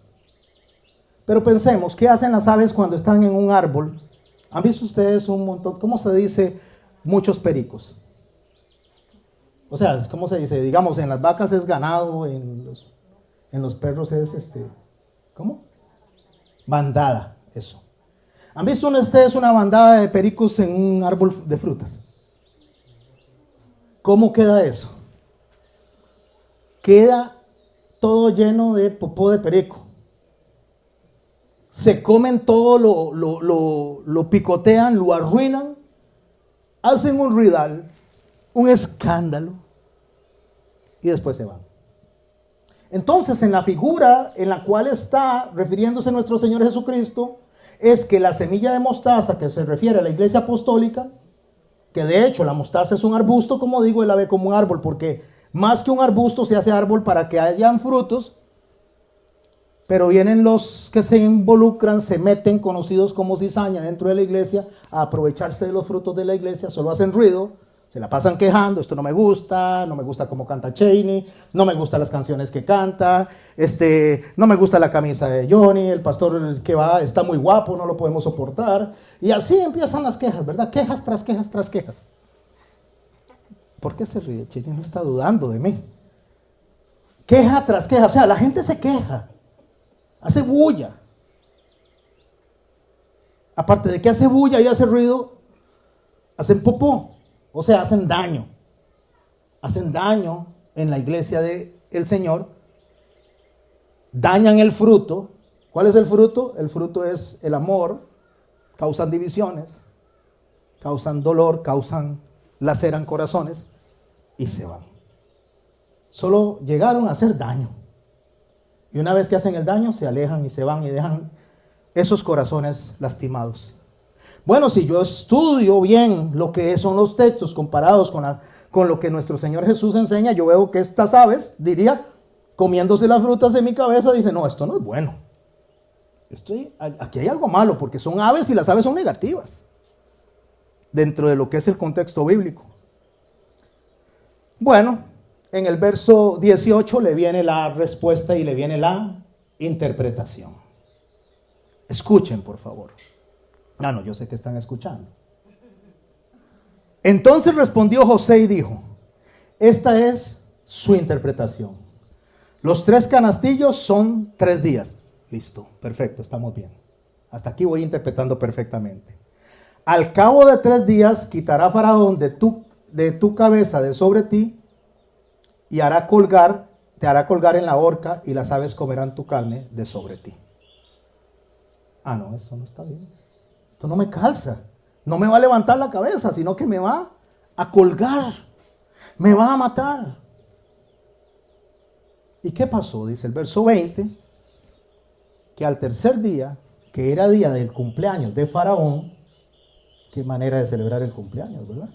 Pero pensemos, ¿qué hacen las aves cuando están en un árbol? ¿Han visto ustedes un montón, cómo se dice, muchos pericos? O sea, ¿cómo se dice? Digamos, en las vacas es ganado, en los perros es ¿cómo? Bandada, eso. ¿Han visto ustedes una bandada de pericos en un árbol de frutas? ¿Cómo queda eso? Queda todo lleno de popó de perico. Se comen todo, lo picotean, lo arruinan, hacen un ruidal, un escándalo y después se van. Entonces, en la figura en la cual está refiriéndose nuestro Señor Jesucristo, es que la semilla de mostaza que se refiere a la iglesia apostólica, que de hecho la mostaza es un arbusto, como digo, Él la ve como un árbol, porque más que un arbusto se hace árbol para que hayan frutos, pero vienen los que se involucran, se meten, conocidos como cizaña, dentro de la iglesia, a aprovecharse de los frutos de la iglesia, solo hacen ruido, se la pasan quejando, esto no me gusta cómo canta Cheney, no me gustan las canciones que canta, no me gusta la camisa de Johnny, el pastor que va está muy guapo, no lo podemos soportar, y así empiezan las quejas, ¿verdad? Quejas tras quejas tras quejas. ¿Por qué se ríe? Cheney no está dudando de mí. Queja tras queja, o sea, la gente se queja, hace bulla. Aparte de que hace bulla y hace ruido, hacen popó. O sea, hacen daño en la iglesia del Señor, dañan el fruto. ¿Cuál es el fruto? El fruto es el amor, causan divisiones, causan dolor, laceran corazones y se van. Solo llegaron a hacer daño. Y una vez que hacen el daño, se alejan y se van y dejan esos corazones lastimados. Bueno, si yo estudio bien lo que son los textos comparados con lo que nuestro Señor Jesús enseña, yo veo que estas aves, diría, comiéndose las frutas en mi cabeza, dicen, no, esto no es bueno. Aquí hay algo malo, porque son aves y las aves son negativas, dentro de lo que es el contexto bíblico. Bueno, en el verso 18 le viene la respuesta y le viene la interpretación. Escuchen, por favor. No, yo sé que están escuchando. Entonces respondió José y dijo, esta es su interpretación. Los 3 canastillos son 3 días. Listo, perfecto, estamos bien. Hasta aquí voy interpretando perfectamente. Al cabo de 3 días quitará Faraón de tu cabeza de sobre ti y te hará colgar en la horca y las aves comerán tu carne de sobre ti. No, eso no está bien. Esto no me calza, no me va a levantar la cabeza, sino que me va a colgar, me va a matar. ¿Y qué pasó? Dice el verso 20, que al tercer día, que era día del cumpleaños de Faraón, qué manera de celebrar el cumpleaños, ¿verdad?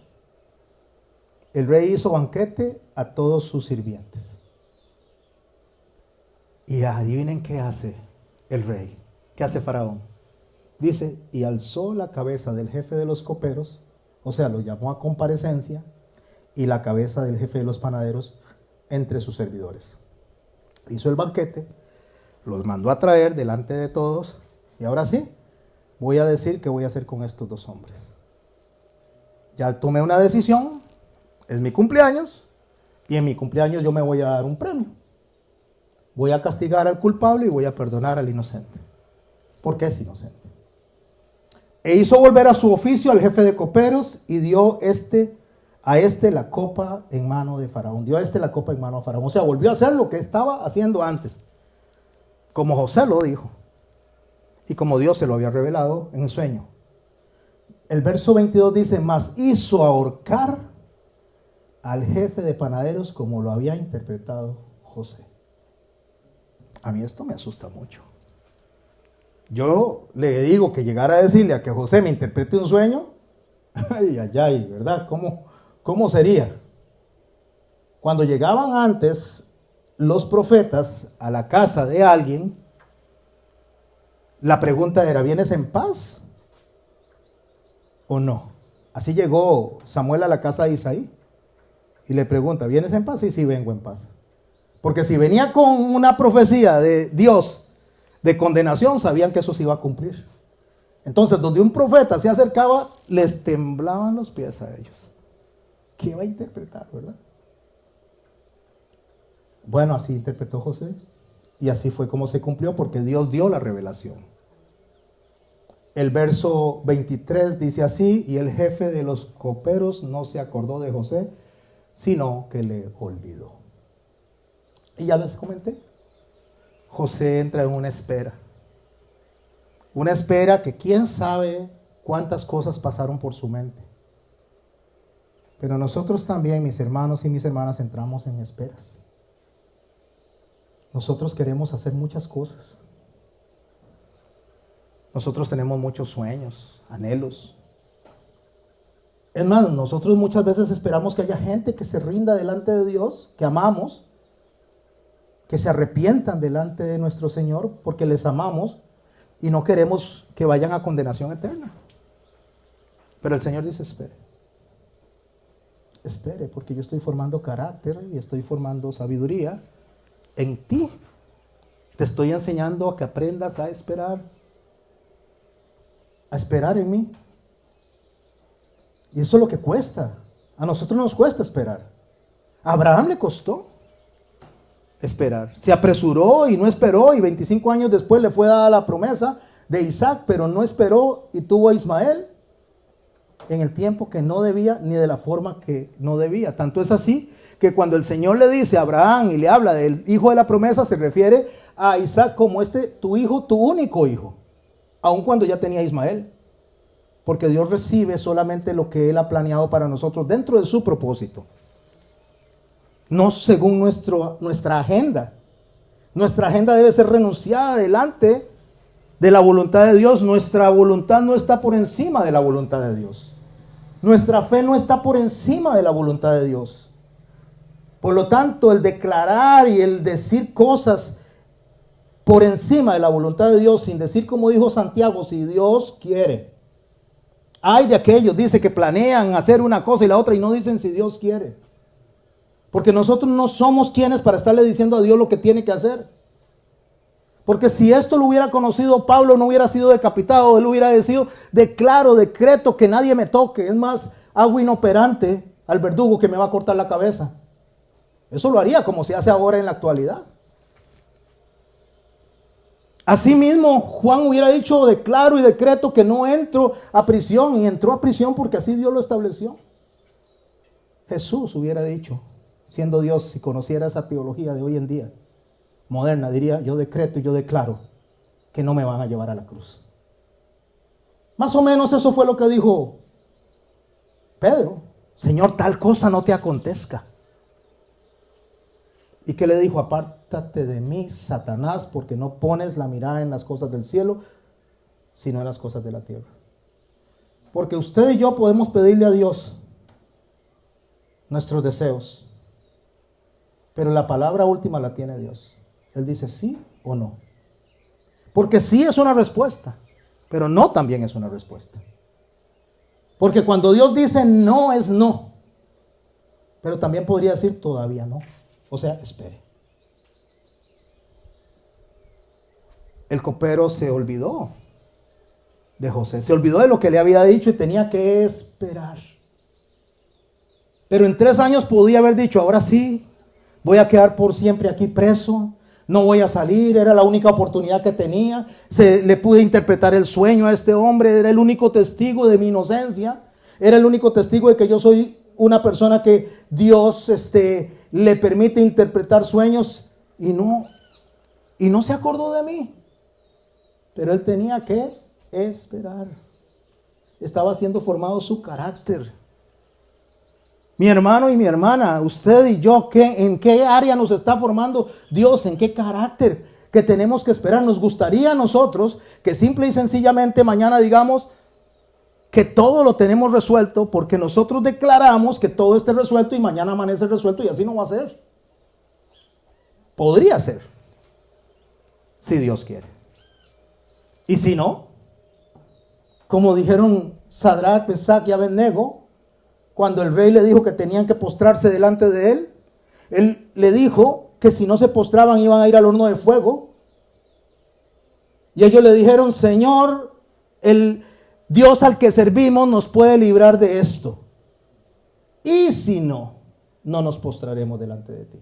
El rey hizo banquete a todos sus sirvientes. Y adivinen qué hace el rey, qué hace Faraón. Dice, y alzó la cabeza del jefe de los coperos, o sea, lo llamó a comparecencia, y la cabeza del jefe de los panaderos entre sus servidores. Hizo el banquete, los mandó a traer delante de todos, y ahora sí, voy a decir qué voy a hacer con estos 2 hombres. Ya tomé una decisión, es mi cumpleaños, y en mi cumpleaños yo me voy a dar un premio. Voy a castigar al culpable y voy a perdonar al inocente. ¿Por qué es inocente? E hizo volver a su oficio al jefe de coperos y dio a este la copa en mano de Faraón. Dio a este la copa en mano de Faraón. O sea, volvió a hacer lo que estaba haciendo antes, como José lo dijo. y como Dios se lo había revelado en el sueño. El verso 22 dice, mas hizo ahorcar al jefe de panaderos como lo había interpretado José. A mí esto me asusta mucho. Yo le digo que llegara a decirle a que José me interprete un sueño, ay, ay, ay, ¿verdad? ¿Cómo sería? Cuando llegaban antes los profetas a la casa de alguien, la pregunta era, ¿vienes en paz o no? Así llegó Samuel a la casa de Isaí y le pregunta, ¿vienes en paz? Sí, vengo en paz. Porque si venía con una profecía de Dios de condenación, sabían que eso se iba a cumplir. Entonces, donde un profeta se acercaba, les temblaban los pies a ellos. ¿Qué va a interpretar, verdad? Bueno, así interpretó José y así fue como se cumplió porque Dios dio la revelación. El verso 23 dice así, y el jefe de los coperos no se acordó de José, sino que le olvidó. Y ya les comenté, José entra en una espera que quién sabe cuántas cosas pasaron por su mente. Pero nosotros también, mis hermanos y mis hermanas, entramos en esperas. Nosotros queremos hacer muchas cosas. Nosotros tenemos muchos sueños, anhelos. Es más, nosotros muchas veces esperamos que haya gente que se rinda delante de Dios, que amamos, que se arrepientan delante de nuestro Señor porque les amamos y no queremos que vayan a condenación eterna. Pero el Señor dice, espere, porque yo estoy formando carácter y estoy formando sabiduría en ti. Te estoy enseñando a que aprendas a esperar en mí. Y eso es lo que cuesta. A nosotros nos cuesta esperar. A Abraham le costó esperar. Se apresuró y no esperó, y 25 años después le fue dada la promesa de Isaac, pero no esperó y tuvo a Ismael en el tiempo que no debía, ni de la forma que no debía. Tanto es así que cuando el Señor le dice a Abraham y le habla del hijo de la promesa, se refiere a Isaac como tu hijo, tu único hijo, aun cuando ya tenía a Ismael. Porque Dios recibe solamente lo que Él ha planeado para nosotros dentro de su propósito. No según nuestra agenda. Nuestra agenda debe ser renunciada delante de la voluntad de Dios. Nuestra voluntad no está por encima de la voluntad de Dios. Nuestra fe no está por encima de la voluntad de Dios. Por lo tanto, el declarar y el decir cosas por encima de la voluntad de Dios, sin decir como dijo Santiago, si Dios quiere. Hay de aquellos, dice, que planean hacer una cosa y la otra y no dicen si Dios quiere. Porque nosotros no somos quienes para estarle diciendo a Dios lo que tiene que hacer. Porque si esto lo hubiera conocido Pablo, no hubiera sido decapitado. Él hubiera decidido, declaro, decreto que nadie me toque. Es más, hago inoperante al verdugo que me va a cortar la cabeza. Eso lo haría como se hace ahora en la actualidad. Asimismo, Juan hubiera dicho, declaro y decreto que no entro a prisión. Y entró a prisión porque así Dios lo estableció. Jesús hubiera dicho, siendo Dios, si conociera esa teología de hoy en día moderna, diría, yo decreto y yo declaro que no me van a llevar a la cruz. Más o menos eso fue lo que dijo Pedro. Señor, tal cosa no te acontezca. ¿Y qué le dijo? Apártate de mí, Satanás, porque no pones la mirada en las cosas del cielo, sino en las cosas de la tierra. Porque usted y yo podemos pedirle a Dios nuestros deseos, pero la palabra última la tiene Dios. Él dice sí o no. Porque sí es una respuesta, pero no también es una respuesta. Porque cuando Dios dice no, es no. Pero también podría decir todavía no. O sea, espere. El copero se olvidó de José. Se olvidó de lo que le había dicho y tenía que esperar. Pero en 3 años podía haber dicho, ahora sí, voy a quedar por siempre aquí preso. No voy a salir, era la única oportunidad que tenía. Le pude interpretar el sueño a este hombre, era el único testigo de mi inocencia. Era el único testigo de que yo soy una persona que Dios le permite interpretar sueños y no se acordó de mí. Pero él tenía que esperar. Estaba siendo formado su carácter. Mi hermano y mi hermana, usted y yo, ¿en qué área nos está formando Dios? ¿En qué carácter que tenemos que esperar? Nos gustaría a nosotros que simple y sencillamente mañana digamos que todo lo tenemos resuelto porque nosotros declaramos que todo esté resuelto y mañana amanece resuelto y así no va a ser. Podría ser, si Dios quiere. Y si no, como dijeron Sadrach, Mesach y Abednego, cuando el rey le dijo que tenían que postrarse delante de él, él le dijo que si no se postraban iban a ir al horno de fuego. Y ellos le dijeron, Señor, el Dios al que servimos nos puede librar de esto. Y si no, no nos postraremos delante de ti.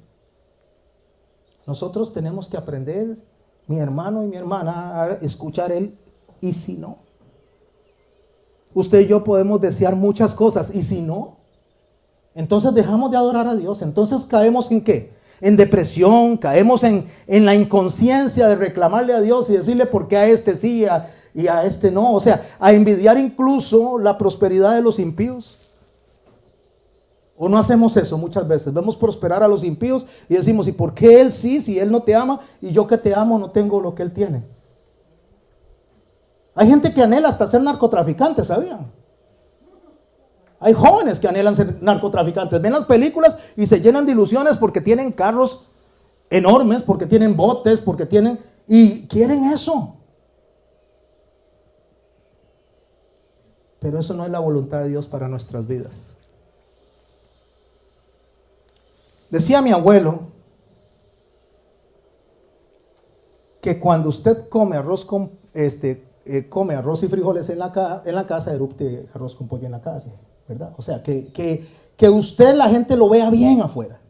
Nosotros tenemos que aprender, mi hermano y mi hermana, a escuchar él, y si no. Usted y yo podemos desear muchas cosas, y si no, entonces dejamos de adorar a Dios. Entonces caemos en ¿qué? En depresión, caemos en la inconsciencia de reclamarle a Dios y decirle por qué a este sí y a este no. O sea, a envidiar incluso la prosperidad de los impíos. ¿O no hacemos eso muchas veces? Vemos prosperar a los impíos y decimos, ¿y por qué él sí, si él no te ama y yo que te amo no tengo lo que él tiene? Hay gente que anhela hasta ser narcotraficante, ¿sabían? Hay jóvenes que anhelan ser narcotraficantes. Ven las películas y se llenan de ilusiones porque tienen carros enormes, porque tienen botes, porque tienen... y quieren eso. Pero eso no es la voluntad de Dios para nuestras vidas. Decía mi abuelo que cuando usted come arroz come arroz y frijoles en la casa, erupte arroz con pollo en la calle, ¿verdad? O sea, que usted, la gente lo vea bien afuera.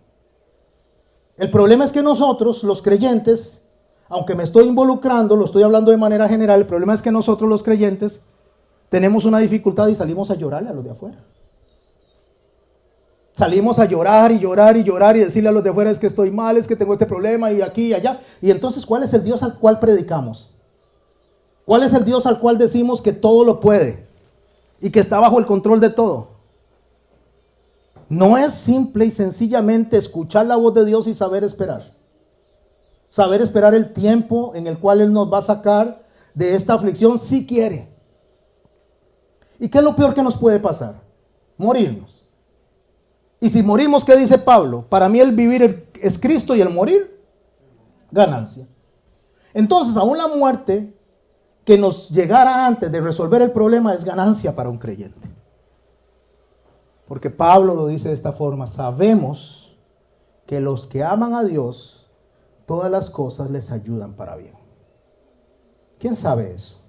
El problema es que nosotros, los creyentes, aunque me estoy involucrando, lo estoy hablando de manera general, el problema es que nosotros los creyentes tenemos una dificultad y salimos a llorarle a los de afuera. Salimos a llorar y llorar y llorar y decirle a los de afuera es que estoy mal, es que tengo este problema y aquí y allá. Y entonces, ¿cuál es el Dios al cual predicamos? ¿Cuál es el Dios al cual decimos que todo lo puede y que está bajo el control de todo? No es simple y sencillamente escuchar la voz de Dios y saber esperar. Saber esperar el tiempo en el cual Él nos va a sacar de esta aflicción si quiere. ¿Y qué es lo peor que nos puede pasar? Morirnos. Y si morimos, ¿qué dice Pablo? Para mí el vivir es Cristo y el morir, ganancia. Entonces, aún la muerte que nos llegara antes de resolver el problema es ganancia para un creyente. Porque Pablo lo dice de esta forma, sabemos que los que aman a Dios, todas las cosas les ayudan para bien. ¿Quién sabe eso?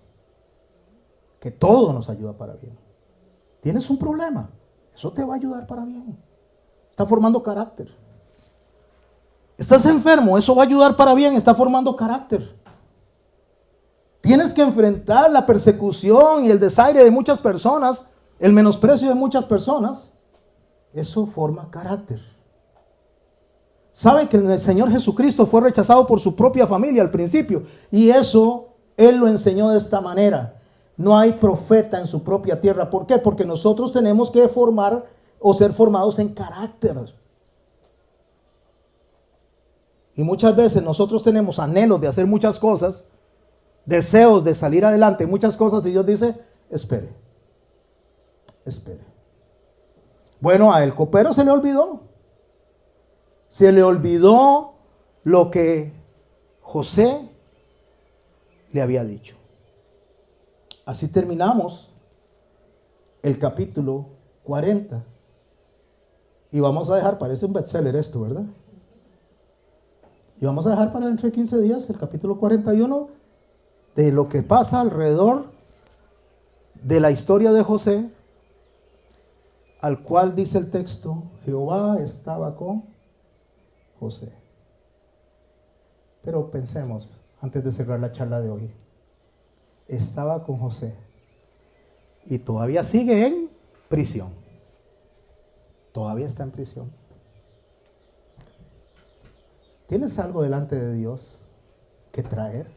Que todo nos ayuda para bien. ¿Tienes un problema? Eso te va a ayudar para bien. Está formando carácter. ¿Estás enfermo? Eso va a ayudar para bien. Está formando carácter. Tienes que enfrentar la persecución y el desaire de muchas personas, el menosprecio de muchas personas. Eso forma carácter. ¿Sabe que el Señor Jesucristo fue rechazado por su propia familia al principio? Y eso Él lo enseñó de esta manera. No hay profeta en su propia tierra. ¿Por qué? Porque nosotros tenemos que formar o ser formados en carácter. Y muchas veces nosotros tenemos anhelos de hacer muchas cosas, deseos de salir adelante, muchas cosas, y Dios dice, espere. Bueno, a el copero se le olvidó. Se le olvidó lo que José le había dicho. Así terminamos el capítulo 40. Y vamos a dejar, parece un bestseller esto, ¿verdad? Y vamos a dejar para dentro de 15 días el capítulo 41 de lo que pasa alrededor de la historia de José, al cual dice el texto, Jehová estaba con José. Pero pensemos, antes de cerrar la charla de hoy, estaba con José y todavía sigue en prisión. Todavía está en prisión. ¿Tienes algo delante de Dios que traer?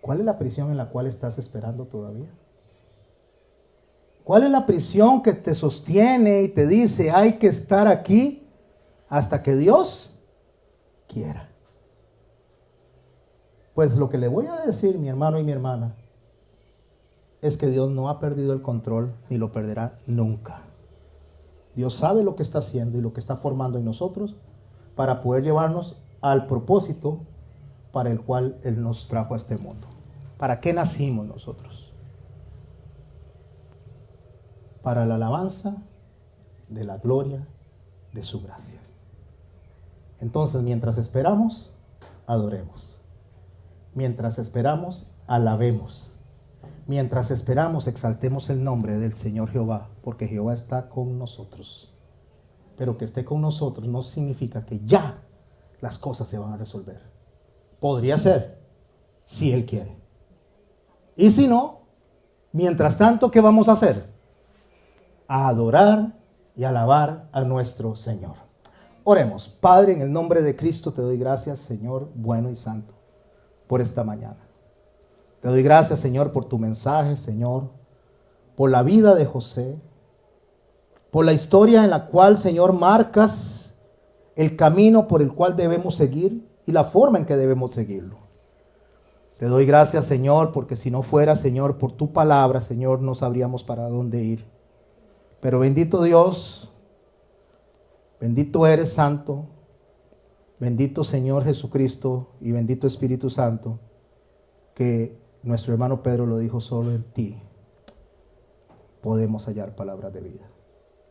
¿Cuál es la prisión en la cual estás esperando todavía? ¿Cuál es la prisión que te sostiene y te dice hay que estar aquí hasta que Dios quiera? Pues lo que le voy a decir, mi hermano y mi hermana, es que Dios no ha perdido el control ni lo perderá nunca. Dios sabe lo que está haciendo y lo que está formando en nosotros para poder llevarnos al propósito para el cual Él nos trajo a este mundo. ¿Para qué nacimos nosotros? Para la alabanza de la gloria de su gracia. Entonces, mientras esperamos, adoremos. Mientras esperamos, alabemos. Mientras esperamos, exaltemos el nombre del Señor Jehová, porque Jehová está con nosotros. Pero que esté con nosotros no significa que ya las cosas se van a resolver. Podría ser, si Él quiere. Y si no, mientras tanto, ¿qué vamos a hacer? A adorar y alabar a nuestro Señor. Oremos. Padre, en el nombre de Cristo te doy gracias, Señor, bueno y santo, por esta mañana. Te doy gracias, Señor, por tu mensaje, Señor, por la vida de José, por la historia en la cual, Señor, marcas el camino por el cual debemos seguir y la forma en que debemos seguirlo. Te doy gracias, Señor, porque si no fuera, Señor, por tu palabra, Señor, no sabríamos para dónde ir. Pero bendito Dios, bendito eres Santo, bendito Señor Jesucristo y bendito Espíritu Santo, que nuestro hermano Pedro lo dijo, solo en ti podemos hallar palabras de vida.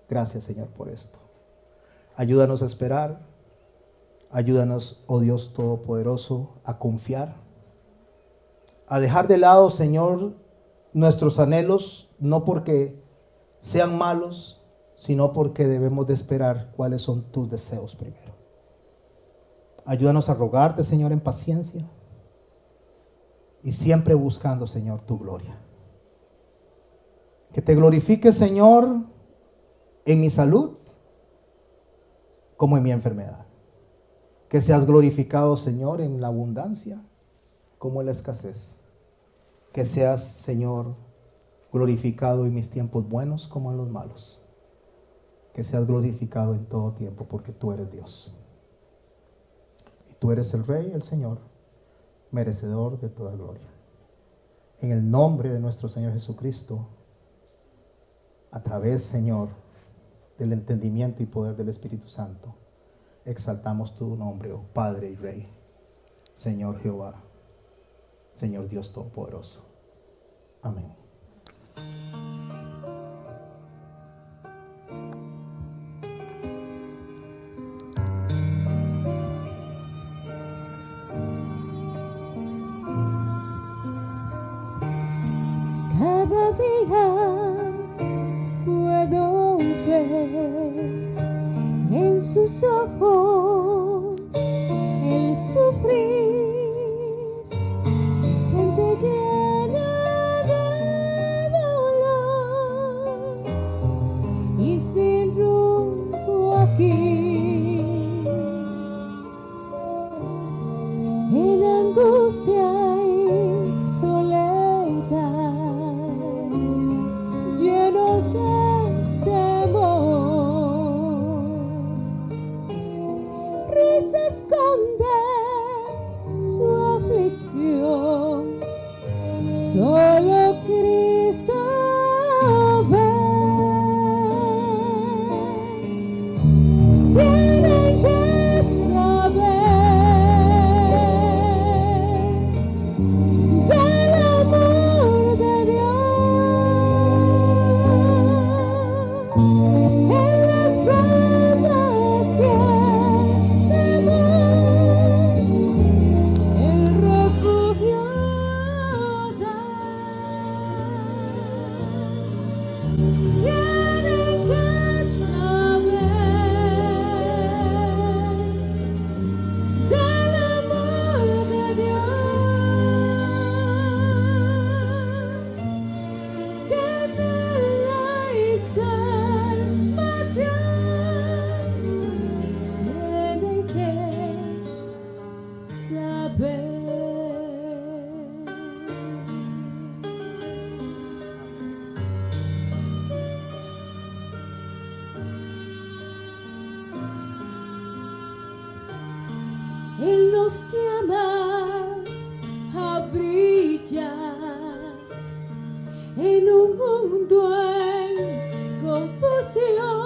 Gracias, Señor, por esto. Ayúdanos a esperar, ayúdanos, oh Dios Todopoderoso, a confiar, a dejar de lado, Señor, nuestros anhelos, no porque sean malos, sino porque debemos de esperar cuáles son tus deseos primero. Ayúdanos a rogarte, Señor, en paciencia y siempre buscando, Señor, tu gloria. Que te glorifiques, Señor, en mi salud como en mi enfermedad. Que seas glorificado, Señor, en la abundancia como en la escasez. Que seas, Señor, glorificado en mis tiempos buenos como en los malos. Que seas glorificado en todo tiempo, porque tú eres Dios. Y tú eres el Rey, el Señor, merecedor de toda gloria. En el nombre de nuestro Señor Jesucristo, a través, Señor, del entendimiento y poder del Espíritu Santo, exaltamos tu nombre, oh Padre y Rey, Señor Jehová, Señor Dios Todopoderoso. Amén. Cada día puedo ver en sus ojos el sufrir, gente llena de dolor y sin rumbo aquí, en angustia y soledad, llenos de temor. Risa esconde su aflicción, solo Cristo ve. Tienen que saber del amor de Dios. En las pruebas siempre el refugio da. nos llama a brillar en un mundo en confusión.